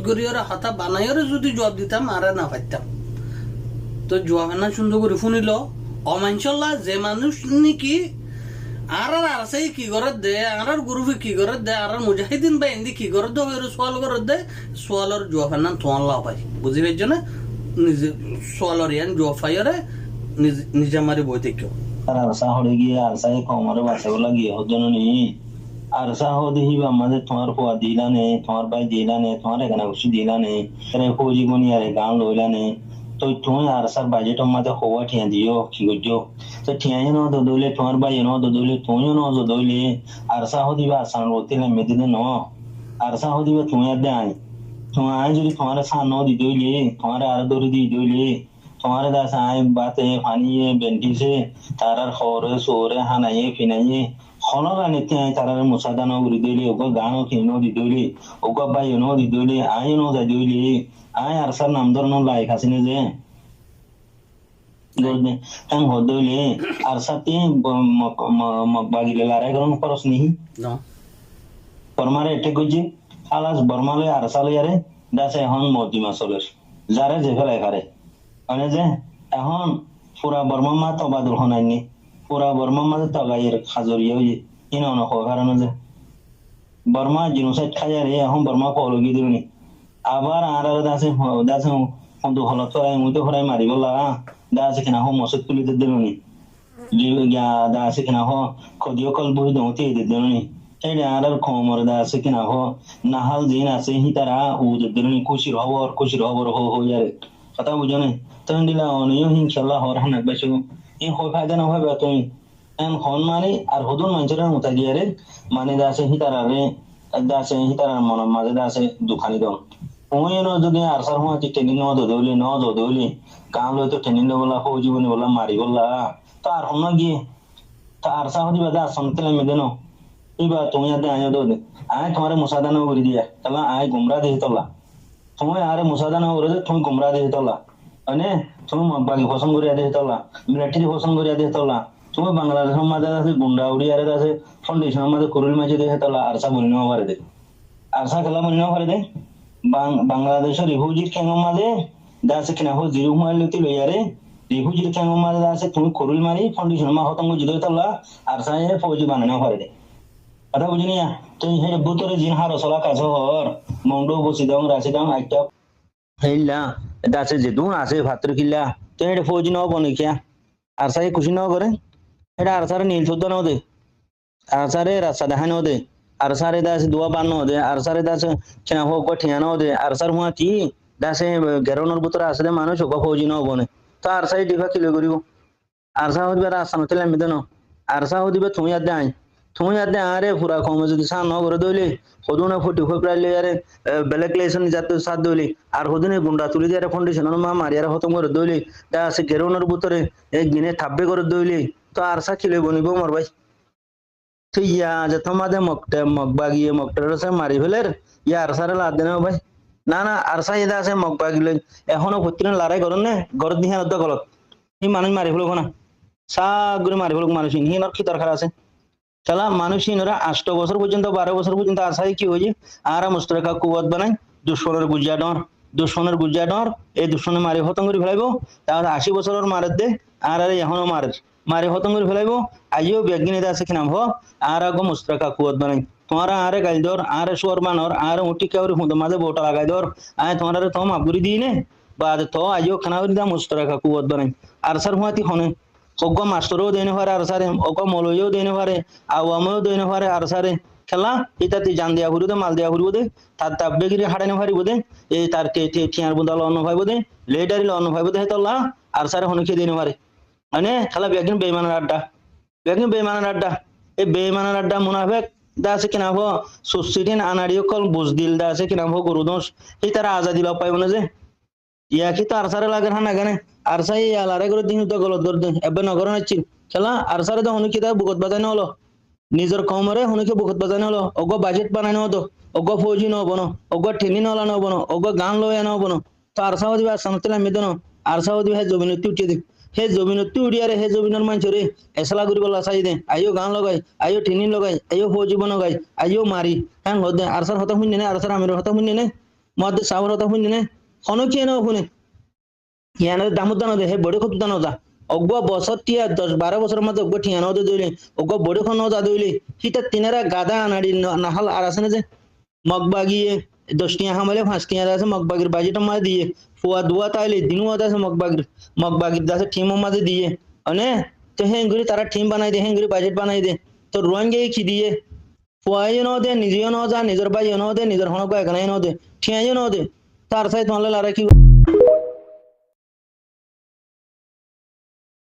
করি ওরা হাতা বানাই ওরা যদি জবাব দিতাম আরে না পাইতাম তো জবাব না সুন্দর করে শুনিল অমাঞ্চল্লা যে মানুষ নাকি আর আছে কি করে দে আর গ্রুপে কি করে দে আর মুজাহিদিন বা এন্দি কি করে দে সোয়াল করে দে সোয়ালের জবাব না তোয়াল্লা পাই বুঝি পাইছ না নিজে সোয়ালের ইয়ান জবাব পাই ওরে নিজে মারি বইতে কেউ আর আরসা হলে গিয়ে আরসায় কমারে বাসাগুলা গিয়ে হজন নি আরসা হো দেখি আমাদের তোমার পোয়া দিলা নে তোমার ভাই দিলা নে তোমার এখানে খুশি দিলা নে ফৌজি বনি আরে গান লইলা নে তো তুমি আরসার বাজেট আমাদের হওয়া ঠিয়া দিও কি করছো তো ঠিয়া ন দদলে তোমার ভাই ন দদলে তুমি ন দদলে আরসা হো দিবা আসান রতি না মেদিনে ন আরসা হো দিবা তুমি আদে আই তুমি আই যদি তোমার সান ন দি দইলে তোমার আর দরি দি দইলে तुम्हारे दास आए बातें फानिए बेंटी से तारार खोरे सोरे हानाए फिनाए खनो गाने ते तारार मुसादा न उरी देले ओको गानो खिनो दि देले ओको बाय न दि देले आय न जा देले आय आरसा नामदर न लाई खासिने जे गोदने तंग हो देले आरसा ते मगबागिले लारे गरम परस नहीं ना परमारे एटे गुजी आलास बर्माले आरसाले यारे दासे हन मोती मासले जारे जे फेलाय खारे মানে যে এখন পুরা বর্মা মা তবাদুল হনাইনি পুরা বর্মা মা তগাইয়ের খাজরিয়া হয়ে ইনো নখ কারণ যে বর্মা জিনোসাইড খাইয়ারে এখন বর্মা পলগি দিলনি আবার আর দাসে দাসে কিন্তু হলত মুতে হরাই মারিবলা দাসে কিনা হো মসজিদ তুলি দিলনি দাসে কিনা হো খদিও কল বই দমতে দিলনি এই আর খমর দাসে কিনা হো নাহাল জিন আছে হি তারা উ দিলনি খুশির খবর হো যারে কথা বুঝো না তখন দিলা অনিও ইনশাআল্লাহ হর হানাক বাইছো এই হয় ফায়দা না হবে তুমি এন হন মানে আর হদুন মানুষের মতো গিয়ারে মানে দাসে হিতারারে দাসে হিতারার মন মাঝে দাসে দুখানি দাও ওই ন যদি আরসার হওয়া কি ট্রেনিং ন দৌলি গান লই তো ট্রেনিং বলা হো জীবনে বলা মারি বলা তো আর হন গিয়ে তা আরসা হদি বাদা সন্তেলে মেদে ন ইবা তুমি আদে আয় দো দে আয় তোমারে মুসাদানা করে দিয়া তালা আয় গুমরা দিয়ে তোলা তুমি আরে মুসাদানা করে দে তুমি গুমরা দিয়ে তোলা মানে তুমি বাকি পছন্দ করে দিয়ে তোলা মিলিটারি পছন্দ করে দিয়ে তোলা তুমি বাংলাদেশের মাঝে আছে গুন্ডা উড়ি আরে আছে ফাউন্ডেশনের মাঝে কুরুল মাঝে দিয়ে তোলা আরসা বলি নেওয়া পারে দে আরসা খেলা বলি নেওয়া পারে দে বাংলাদেশের রিফিউজির খেঙ্গর মাঝে দাসে কিনা হো জিরো হুমাইল লতি লই আরে রিফিউজির খেঙ্গর মাঝে দাসে তুমি কুরুল মারি ফাউন্ডেশনের মা হতঙ্গ জিদে তোলা আরসা এ ফৌজি বানানো পারে দে কথা বুঝিনি তুই হে বুতরে জিন হার সলা কাজ হর মংডো বসি দং রাসি দং আইটা হেইলা দাসে যে দুন আছে ভাত্র কিল্লা তো এটা ফৌজি ন বনে কিয়া আরসাই খুশি ন করে এটা আরসারে নীল শুদ্ধ ন দে আরসারে রাস্তা দেখা ন দে আরসারে দাসে দুয়া বান ন দে আরসারে দাসে চেনা হোক বা ঠিয়া ন দে আরসার হুয়া কি দাসে গেরনের ভিতরে আসলে মানুষ হোক ফৌজি ন বনে তো আরসাই ডিফা কিলো করিব আরসা হদিবে রাস্তা নতে লামিতে ন আরসা হদিবে তুমি আদে আই তুমি আদে আরে পুরা কম যদি সান ন করে দইলে হদুনে ফুটি ফেপ্রাইলে আরে বেলেগ লেসন যাতে সাথ দইলে আর হদুনে গুন্ডা তুলি দিয়ে ফাউন্ডেশন মা মারিয়ার হতম করে দইলে তা আছে গেরনের ভিতরে এক দিনে থাব্বে করে দইলে তো আরসা কিলো বনিব মোর ভাই তো ইয়া যে তোমাদের মগবাগিয়ে মগটার মারি ফেলের ইয়া আরসারে লাদ দেন ভাই না না আরসা এদা আছে মগবাগিলে এখনো ভর্তিন লড়াই করেন না ঘরের দিহা অর্ধ গলত এই মানুষ মারি ফেলুক না সাগুলো মারি ফেলুক মানুষ হিনর কি দরকার আছে চলা মানুষ হিনরা 8 বছর পর্যন্ত 12 বছর পর্যন্ত আরসাই কি হয়েছে আর মুস্তরাকা কুয়াত বানাই দুশ্মনের গুজা ডর এই দুশ্মনে মারি হতম করে ফেলাইব তাহলে 80 বছরের মারে দে আর এখনো মারি হতম করে ফেলাইব আইও বিজ্ঞানী আছে কি নাম হো আর আগো মুস্তরাকা কুয়াত বানাই তোমার আরে গাইল দর আরে সোর বানর আর উঠি কাউরি হুঁদ মাঝে বোটা লাগাই দর আয় তোমার তো মাগুরি দিই নে বাদ তো আইও খানাউরি দা মুস্তরাকা কুয়াত বানাই আর সার হুয়াতি হনে অজ্ঞ মাস্টরও দেনে পারে আর সারে অজ্ঞ মলইও দেনে পারে আওয়ামও দেনে পারে আর সারে খেলা ইতাতে জান দিয়া ঘুরু দে মাল দিয়া ঘুরু দে তার তাব্বে গিরি হাড়ানে পারিব দে এই তার কে ঠিয়ার বুদাল অন্য ভাইব দে লেডারিল অন্য ভাইব দে হেতলা আর সারে হনকে দেনে পারে মানে খেলা বেগিন বেঈমানের আড্ডা এই বেঈমানের আড্ডা মুনাফিক দাসে কিনা হো সুসিদিন আনাড়িও কল বুজদিল দাসে কিনা হো গুরুদোষ এই তারা আজাদি লাভ পাইব না যে ইয়া কি তো আরসারে লাগে না গানে আরসাই আলারে করে দিন তো গলত করে দে এবে নগর নাচ্ছি খেলা আরসারে তো হনুকি তা বুকত বাজানো হলো নিজের কমরে হনুকে বুকত বাজানো হলো অগ বাজেট বানানো হতো অগ ফৌজি ন বনো অগ ঠেনি নলা ন বনো অগ গান লয় ন বনো তো আরসাও দিবা সামতলা মেদনো আরসাও দিবা জমিনতি উঠিয়ে দে হে জমিনতি উড়িয়ারে হে জমিনের মানুষরে এসলা করিব লাসাই দে আইও গান লগাই আইও ঠেনি লগাই আইও ফৌজি বনগাই আইও মারি হ্যাঁ হদে আরসার হতা শুনি নে আরসার আমির হতা শুনি নে মধ্যে সাবর কথা শুনি নে হনো কি না শুনে ইয়ানে দামত দানো দে হে বড় কত দানো দা অগ্ব বছর টিয়া 10-12 বছরের মধ্যে অগ্ব ঠিয়ানো দে দইলে অগ্ব বড় খন দা দইলে হিতা তিনারা গাদা আনাড়ি নাহাল আর আছে না যে মগবাগিয়ে 10 টিয়া হামলে 5 টিয়া আছে মগবাগির বাজেট মা দিয়ে ফুয়া দুয়া তাইলে দিনু আছে মগবাগির দাসে টিম মাঝে দিয়ে অনে তো হেঙ্গুরি তারা টিম বানাই দে হেঙ্গুরি বাজেট বানাই দে তো রোয়াঙ্গে কি দিয়ে ফুয়াই ন দে নিজেও ন যা নিজের ভাই ন দে নিজের হনক এখানে ন দে ঠিয়াই ন দে তার সাথে তোমালে লারা কি